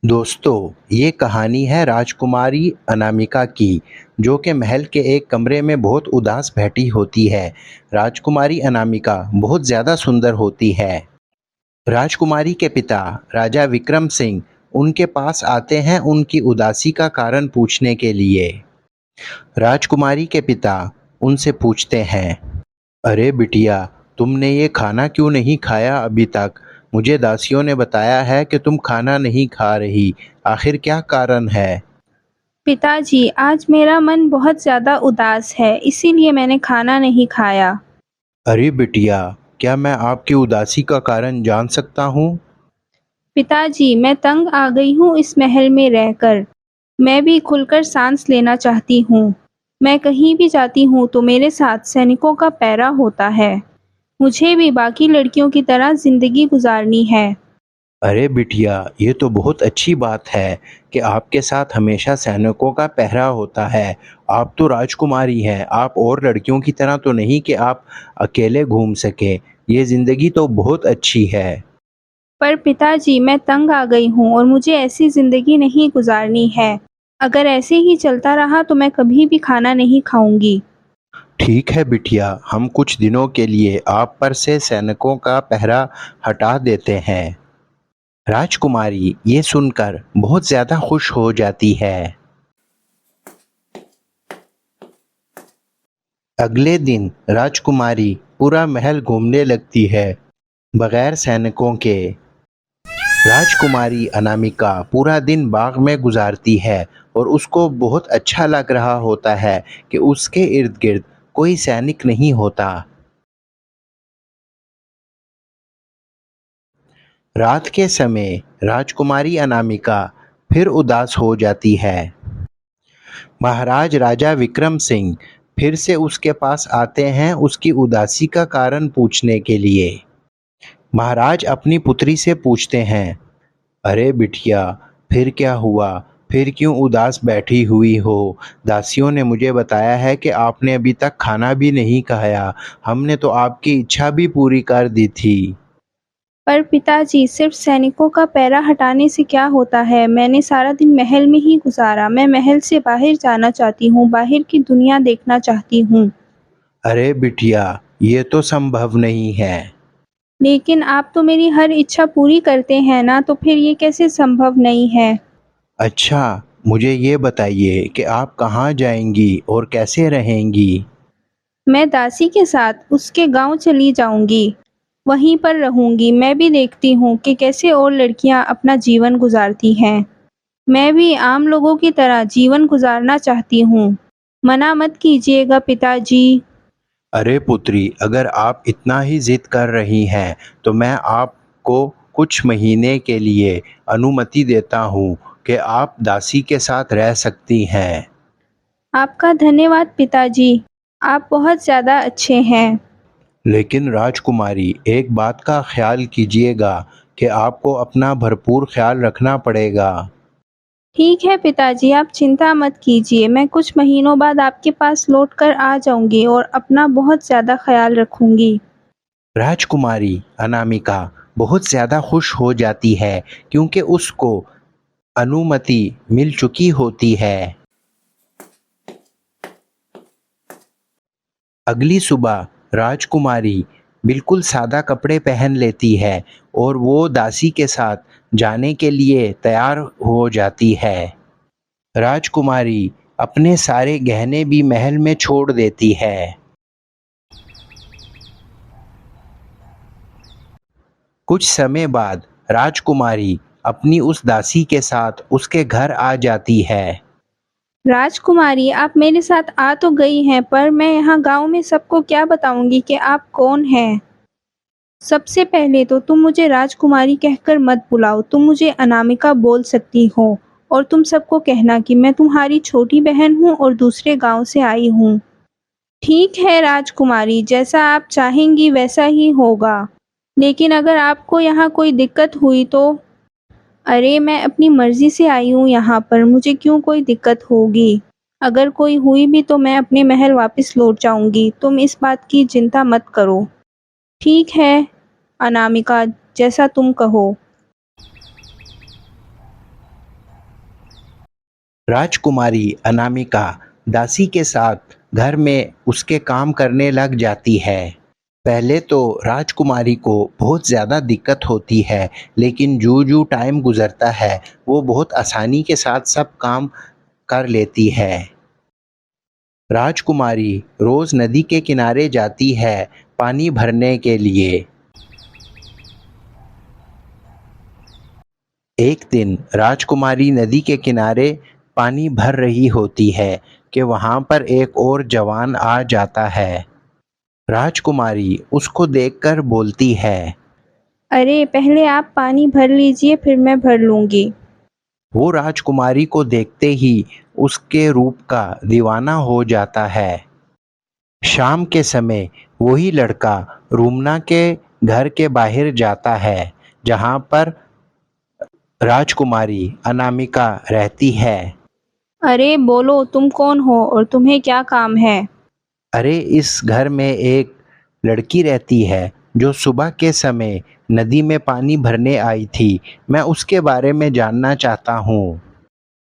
दोस्तों, ये कहानी है राजकुमारी अनामिका की, जो कि महल के एक कमरे में बहुत उदास बैठी होती है। राजकुमारी अनामिका बहुत ज़्यादा सुंदर होती है। राजकुमारी के पिता राजा विक्रम सिंह उनके पास आते हैं उनकी उदासी का कारण पूछने के लिए। राजकुमारी के पिता उनसे पूछते हैं, अरे बिटिया, तुमने ये खाना क्यों नहीं खाया अभी तक? मुझे दासियों ने बताया है कि तुम खाना नहीं खा रही। आखिर क्या कारण है? पिताजी, आज मेरा मन बहुत ज़्यादा उदास है, इसीलिए मैंने खाना नहीं खाया। अरे बिटिया, क्या मैं आपकी उदासी का कारण जान सकता हूँ? पिताजी, मैं तंग आ गई हूँ इस महल में रहकर। मैं भी खुलकर सांस लेना चाहती हूँ। मैं कहीं भी जाती हूँ तो मेरे साथ सैनिकों का पहरा होता है। मुझे भी बाकी लड़कियों की तरह जिंदगी गुजारनी है। अरे बिटिया, ये तो बहुत अच्छी बात है कि आपके साथ हमेशा सैनिकों का पहरा होता है। आप तो राजकुमारी हैं, आप और लड़कियों की तरह तो नहीं कि आप अकेले घूम सकें। ये ज़िंदगी तो बहुत अच्छी है। पर पिताजी, मैं तंग आ गई हूँ और मुझे ऐसी जिंदगी नहीं गुजारनी है। अगर ऐसे ही चलता रहा तो मैं कभी भी खाना नहीं खाऊंगी। ठीक है बिटिया, हम कुछ दिनों के लिए आप पर से सैनिकों का पहरा हटा देते हैं। राजकुमारी ये सुनकर बहुत ज़्यादा खुश हो जाती है। अगले दिन राजकुमारी पूरा महल घूमने लगती है, बगैर सैनिकों के। राजकुमारी अनामिका पूरा दिन बाग में गुजारती है और उसको बहुत अच्छा लग रहा होता है कि उसके इर्द गिर्द कोई सैनिक नहीं होता। रात के समय राजकुमारी अनामिका फिर उदास हो जाती है। महाराज राजा विक्रम सिंह फिर से उसके पास आते हैं उसकी उदासी का कारण पूछने के लिए। महाराज अपनी पुत्री से पूछते हैं, अरे बिटिया, फिर क्या हुआ? फिर क्यों उदास बैठी हुई हो? दासियों ने मुझे बताया है कि आपने अभी तक खाना भी नहीं खाया। हमने तो आपकी इच्छा भी पूरी कर दी थी। पर पिताजी, सिर्फ सैनिकों का पहरा हटाने से क्या होता है? मैंने सारा दिन महल में ही गुजारा। मैं महल से बाहर जाना चाहती हूँ, बाहर की दुनिया देखना चाहती हूँ। अरे बिटिया, ये तो संभव नहीं है। लेकिन आप तो मेरी हर इच्छा पूरी करते हैं ना, तो फिर ये कैसे संभव नहीं है? अच्छा, मुझे ये बताइए कि आप कहाँ जाएंगी और कैसे रहेंगी? मैं दासी के साथ उसके गांव चली जाऊंगी। वहीं पर रहूंगी। मैं भी देखती हूँ कि कैसे और लड़कियां अपना जीवन गुजारती हैं। मैं भी आम लोगों की तरह जीवन गुजारना चाहती हूँ। मना मत कीजिएगा पिताजी। अरे पुत्री, अगर आप इतना ही जिद कर रही हैं तो मैं आपको कुछ महीने के लिए अनुमति देता हूँ कि आप दासी के साथ रह सकती हैं। आपका धन्यवाद पिताजी। आप बहुत ज़्यादा अच्छे हैं। लेकिन राजकुमारी, एक बात का ख्याल कीजिएगा कि आपको अपना भरपूर ख्याल रखना पड़ेगा। ठीक है पिताजी, आप चिंता मत कीजिए। मैं कुछ महीनों बाद आपके पास लौट कर आ जाऊंगी और अपना बहुत ज़्यादा ख्याल रखूंगी। राजकुमारी अनामिका बहुत ज़्यादा खुश हो जाती है क्योंकि उसको अनुमति मिल चुकी होती है। अगली सुबह राजकुमारी बिल्कुल सादा कपड़े पहन लेती है और वो दासी के साथ जाने के लिए तैयार हो जाती है। राजकुमारी अपने सारे गहने भी महल में छोड़ देती है। कुछ समय बाद राजकुमारी अपनी उस दासी के साथ उसके घर आ जाती है। राजकुमारी, आप मेरे साथ आ तो गई हैं, पर मैं यहाँ गांव में सबको क्या बताऊंगी कि आप कौन हैं? सबसे पहले तो तुम मुझे राजकुमारी कहकर मत बुलाओ। तुम मुझे अनामिका बोल सकती हो। और तुम सबको कहना कि मैं तुम्हारी छोटी बहन हूँ और दूसरे गांव से आई हूँ। ठीक है राजकुमारी, जैसा आप चाहेंगी वैसा ही होगा। लेकिन अगर आपको यहाँ कोई दिक्कत हुई तो? अरे, मैं अपनी मर्जी से आई हूँ यहाँ पर, मुझे क्यों कोई दिक्कत होगी? अगर कोई हुई भी तो मैं अपने महल वापस लौट जाऊंगी। तुम इस बात की चिंता मत करो। ठीक है अनामिका, जैसा तुम कहो। राजकुमारी अनामिका दासी के साथ घर में उसके काम करने लग जाती है। पहले तो राजकुमारी को बहुत ज़्यादा दिक्कत होती है, लेकिन जो टाइम गुज़रता है वो बहुत आसानी के साथ सब काम कर लेती है। राजकुमारी रोज़ नदी के किनारे जाती है पानी भरने के लिए। एक दिन राजकुमारी नदी के किनारे पानी भर रही होती है कि वहाँ पर एक और जवान आ जाता है। राजकुमारी उसको देखकर बोलती है। अरे पहले आप पानी भर लीजिए, फिर मैं भर लूँगी। वो राजकुमारी को देखते ही उसके रूप का दीवाना हो जाता है। शाम के समय वही लड़का रूमना के घर के बाहर जाता है, जहाँ पर राजकुमारी अनामिका रहती है। अरे बोलो, तुम कौन हो और तुम्हें क्या काम है? अरे इस घर में एक लड़की रहती है जो सुबह के समय नदी में पानी भरने आई थी। मैं उसके बारे में जानना चाहता हूँ।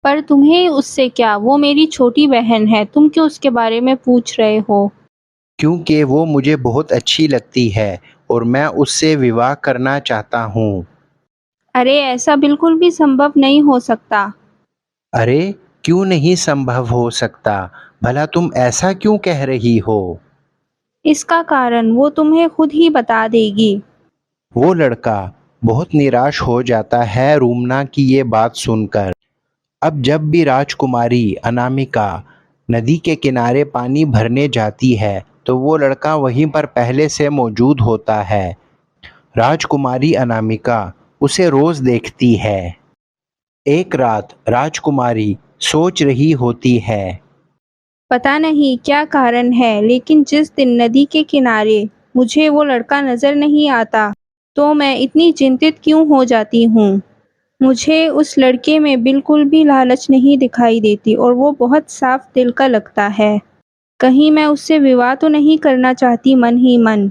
पर तुम्हें उससे क्या? वो मेरी छोटी बहन है, तुम क्यों उसके बारे में पूछ रहे हो? क्योंकि वो मुझे बहुत अच्छी लगती है और मैं उससे विवाह करना चाहता हूँ। अरे ऐसा बिल्कुल भी संभव नहीं हो सकता। अरे क्यों नहीं संभव हो सकता? भला तुम ऐसा क्यों कह रही हो? इसका कारण वो तुम्हें खुद ही बता देगी। वो लड़का बहुत निराश हो जाता है रूमना की ये बात सुनकर। अब जब भी राजकुमारी अनामिका नदी के किनारे पानी भरने जाती है तो वो लड़का वहीं पर पहले से मौजूद होता है। राजकुमारी अनामिका उसे रोज देखती है। एक रात राजकुमारी सोच रही होती है। पता नहीं क्या कारण है, लेकिन जिस दिन नदी के किनारे मुझे वो लड़का नजर नहीं आता, तो मैं इतनी चिंतित क्यों हो जाती हूँ। मुझे उस लड़के में बिल्कुल भी लालच नहीं दिखाई देती और वो बहुत साफ दिल का लगता है। कहीं मैं उससे विवाह तो नहीं करना चाहती मन ही मन।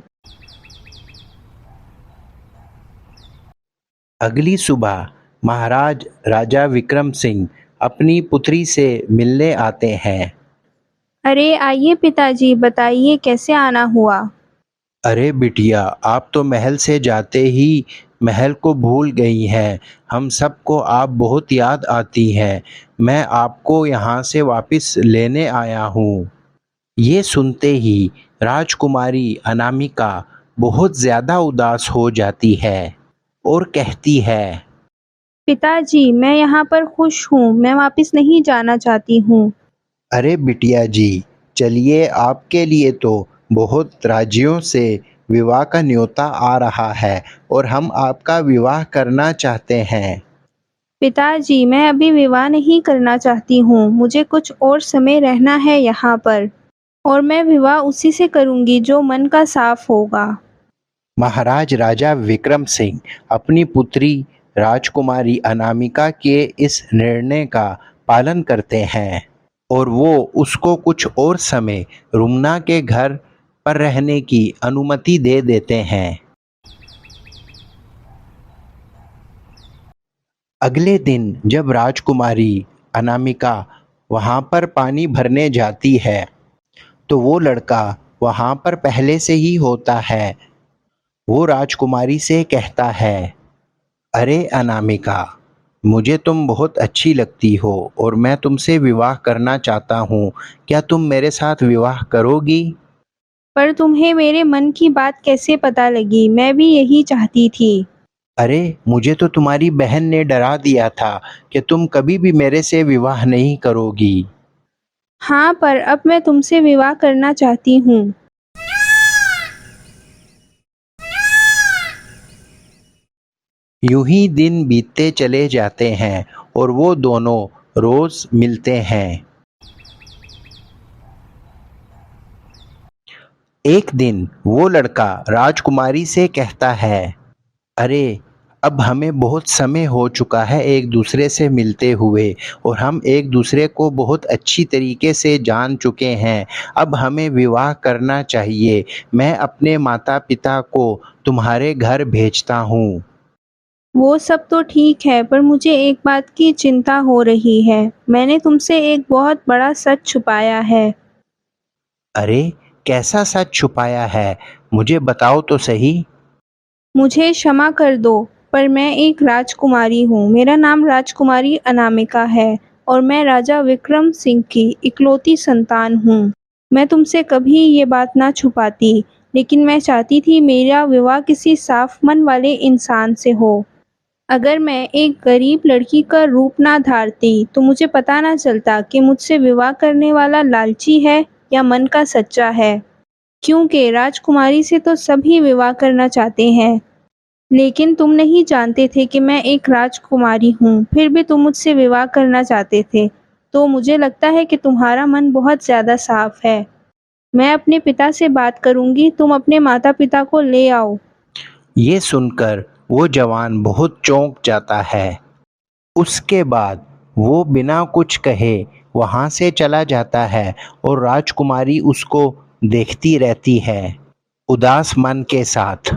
अगली सुबह महाराज राजा विक्रम सिंह अपनी पुत्री से मिलने आते हैं। अरे आइए पिताजी, बताइए कैसे आना हुआ। अरे बिटिया, आप तो महल से जाते ही महल को भूल गई हैं। हम सबको आप बहुत याद आती हैं। मैं आपको यहाँ से वापस लेने आया हूँ। ये सुनते ही राजकुमारी अनामिका बहुत ज़्यादा उदास हो जाती है और कहती है। पिताजी, मैं यहाँ पर खुश हूँ, मैं वापस नहीं जाना चाहती हूँ। अरे बिटिया जी, चलिए, आपके लिए तो बहुत राज्यों से विवाह का न्योता आ रहा है और हम आपका विवाह करना चाहते हैं। पिताजी, मैं अभी विवाह नहीं करना चाहती हूँ, मुझे कुछ और समय रहना है यहाँ पर, और मैं विवाह उसी से करूँगी जो मन का साफ होगा। महाराज राजा विक्रम सिंह अपनी पुत्री राजकुमारी अनामिका के इस निर्णय का पालन करते हैं और वो उसको कुछ और समय रुमना के घर पर रहने की अनुमति दे देते हैं। अगले दिन जब राजकुमारी अनामिका वहाँ पर पानी भरने जाती है तो वो लड़का वहाँ पर पहले से ही होता है। वो राजकुमारी से कहता है। अरे अनामिका, मुझे तुम बहुत अच्छी लगती हो और मैं तुमसे विवाह करना चाहता हूँ। क्या तुम मेरे साथ विवाह करोगी? पर तुम्हें मेरे मन की बात कैसे पता लगी? मैं भी यही चाहती थी। अरे मुझे तो तुम्हारी बहन ने डरा दिया था कि तुम कभी भी मेरे से विवाह नहीं करोगी। हाँ, पर अब मैं तुमसे विवाह करना चाहती हूँ। यूं ही दिन बीतते चले जाते हैं और वो दोनों रोज मिलते हैं। एक दिन वो लड़का राजकुमारी से कहता है। अरे अब हमें बहुत समय हो चुका है एक दूसरे से मिलते हुए और हम एक दूसरे को बहुत अच्छी तरीके से जान चुके हैं। अब हमें विवाह करना चाहिए। मैं अपने माता पिता को तुम्हारे घर भेजता हूँ। वो सब तो ठीक है, पर मुझे एक बात की चिंता हो रही है। मैंने तुमसे एक बहुत बड़ा सच छुपाया है। अरे, कैसा सच छुपाया है? मुझे बताओ तो सही। मुझे क्षमा कर दो, पर मैं एक राजकुमारी हूँ। मेरा नाम राजकुमारी अनामिका है और मैं राजा विक्रम सिंह की इकलौती संतान हूँ। मैं तुमसे कभी ये बात ना छुपाती, लेकिन मैं चाहती थी मेरा विवाह किसी साफ मन वाले इंसान से हो। अगर मैं एक गरीब लड़की का रूप ना धारती, तो मुझे पता ना चलता कि मुझसे विवाह करने वाला लालची है या मन का सच्चा है। क्योंकि राजकुमारी से तो सभी विवाह करना चाहते हैं, लेकिन तुम नहीं जानते थे कि मैं एक राजकुमारी हूँ, फिर भी तुम मुझसे विवाह करना चाहते थे। तो मुझे लगता है कि तुम्हारा मन बहुत ज़्यादा साफ है। मैं अपने पिता से बात करूँगी, तुम अपने माता-पिता को ले आओ। ये सुनकर वो जवान बहुत चौंक जाता है। उसके बाद वो बिना कुछ कहे वहाँ से चला जाता है और राजकुमारी उसको देखती रहती है, उदास मन के साथ।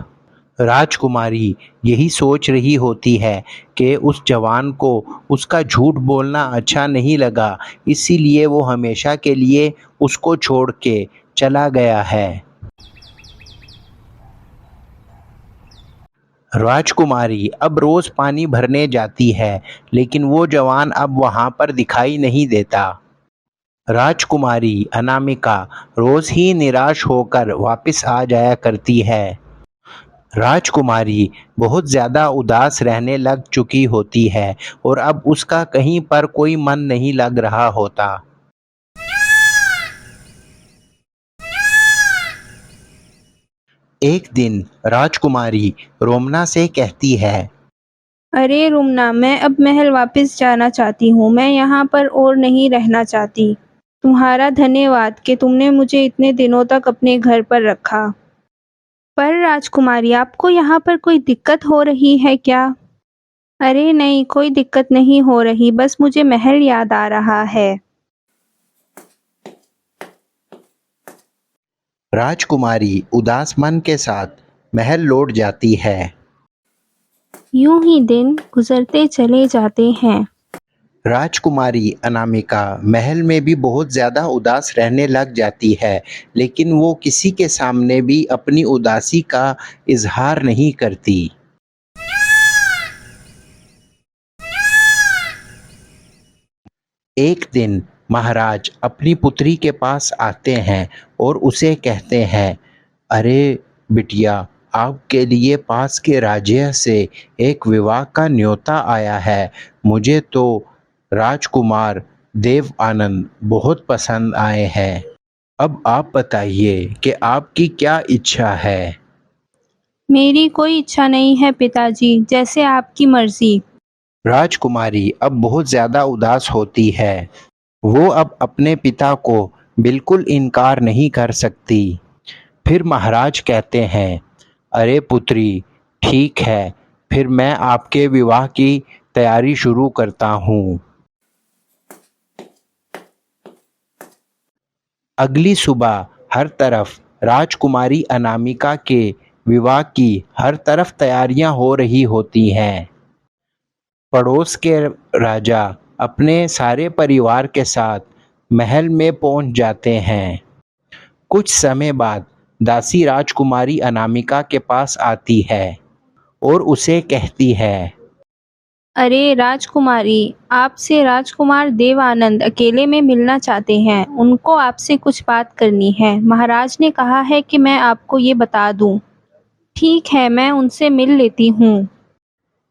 राजकुमारी यही सोच रही होती है कि उस जवान को उसका झूठ बोलना अच्छा नहीं लगा, इसीलिए वो हमेशा के लिए उसको छोड़ के चला गया है। राजकुमारी अब रोज पानी भरने जाती है, लेकिन वो जवान अब वहाँ पर दिखाई नहीं देता। राजकुमारी अनामिका रोज ही निराश होकर वापस आ जाया करती है। राजकुमारी बहुत ज़्यादा उदास रहने लग चुकी होती है और अब उसका कहीं पर कोई मन नहीं लग रहा होता। एक दिन राजकुमारी रोमना से कहती है, अरे रुमना, मैं अब महल वापस जाना चाहती हूँ। मैं यहाँ पर और नहीं रहना चाहती। तुम्हारा धन्यवाद कि तुमने मुझे इतने दिनों तक अपने घर पर रखा। पर राजकुमारी, आपको यहाँ पर कोई दिक्कत हो रही है क्या? अरे नहीं, कोई दिक्कत नहीं हो रही, बस मुझे महल याद आ रहा है। राजकुमारी उदास मन के साथ महल लौट जाती है। यूं ही दिन गुजरते चले जाते हैं। राजकुमारी अनामिका महल में भी बहुत ज़्यादा उदास रहने लग जाती है, लेकिन वो किसी के सामने भी अपनी उदासी का इजहार नहीं करती। एक दिन महाराज अपनी पुत्री के पास आते हैं और उसे कहते हैं, अरे बिटिया, आपके लिए पास के राज्य से एक विवाह का न्योता आया है। मुझे तो राजकुमार देव आनंद बहुत पसंद आए हैं। अब आप बताइए कि आपकी क्या इच्छा है। मेरी कोई इच्छा नहीं है पिताजी, जैसे आपकी मर्जी। राजकुमारी अब बहुत ज़्यादा उदास होती है। वो अब अपने पिता को बिल्कुल इनकार नहीं कर सकती। फिर महाराज कहते हैं, अरे पुत्री, ठीक है, फिर मैं आपके विवाह की तैयारी शुरू करता हूँ। अगली सुबह हर तरफ राजकुमारी अनामिका के विवाह की हर तरफ तैयारियां हो रही होती हैं। पड़ोस के राजा अपने सारे परिवार के साथ महल में पहुंच जाते हैं। कुछ समय बाद दासी राजकुमारी अनामिका के पास आती है और उसे कहती है, अरे राजकुमारी, आपसे राजकुमार देवानंद अकेले में मिलना चाहते हैं। उनको आपसे कुछ बात करनी है। महाराज ने कहा है कि मैं आपको ये बता दूं। ठीक है, मैं उनसे मिल लेती हूँ।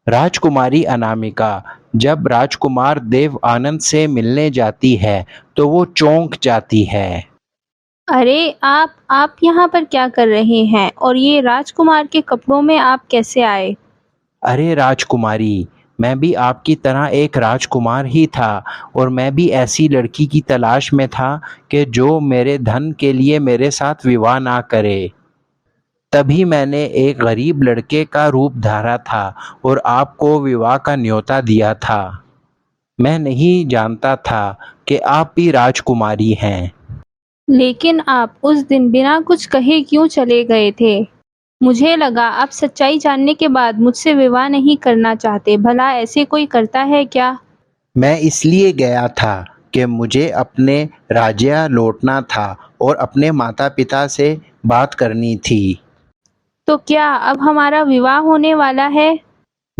राजकुमारी अनामिका जब राजकुमार देव आनंद से मिलने जाती है तो वो चौंक जाती है। अरे आप यहाँ पर क्या कर रहे हैं? और ये राजकुमार के कपड़ों में आप कैसे आए? अरे राजकुमारी, मैं भी आपकी तरह एक राजकुमार ही था और मैं भी ऐसी लड़की की तलाश में था कि जो मेरे धन के लिए मेरे साथ विवाह ना करे। तभी मैंने एक गरीब लड़के का रूप धारा था और आपको विवाह का न्योता दिया था। मैं नहीं जानता था कि आप भी राजकुमारी हैं। लेकिन आप उस दिन बिना कुछ कहे क्यों चले गए थे? मुझे लगा आप सच्चाई जानने के बाद मुझसे विवाह नहीं करना चाहते। भला ऐसे कोई करता है क्या? मैं इसलिए गया था कि मुझे अपने राज्य लौटना था और अपने माता-पिता से बात करनी थी। तो क्या अब हमारा विवाह होने वाला है?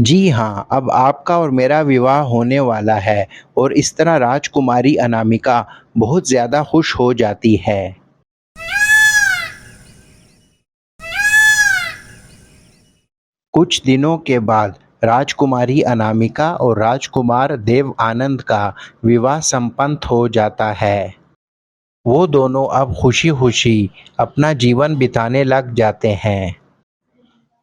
जी हाँ, अब आपका और मेरा विवाह होने वाला है और इस तरह राजकुमारी अनामिका बहुत ज़्यादा खुश हो जाती है। कुछ दिनों के बाद राजकुमारी अनामिका और राजकुमार देव आनंद का विवाह संपन्न हो जाता है। वो दोनों अब खुशी-खुशी अपना जीवन बिताने लग जाते हैं।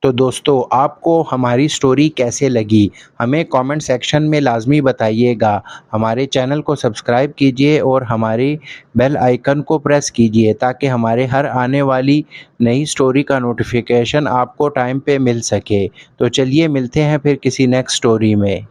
तो दोस्तों, आपको हमारी स्टोरी कैसे लगी? हमें कमेंट सेक्शन में लाज़मी बताइएगा। हमारे चैनल को सब्सक्राइब कीजिए और हमारी बेल आइकन को प्रेस कीजिए ताकि हमारे हर आने वाली नई स्टोरी का नोटिफिकेशन आपको टाइम पे मिल सके। तो चलिए मिलते हैं फिर किसी नेक्स्ट स्टोरी में।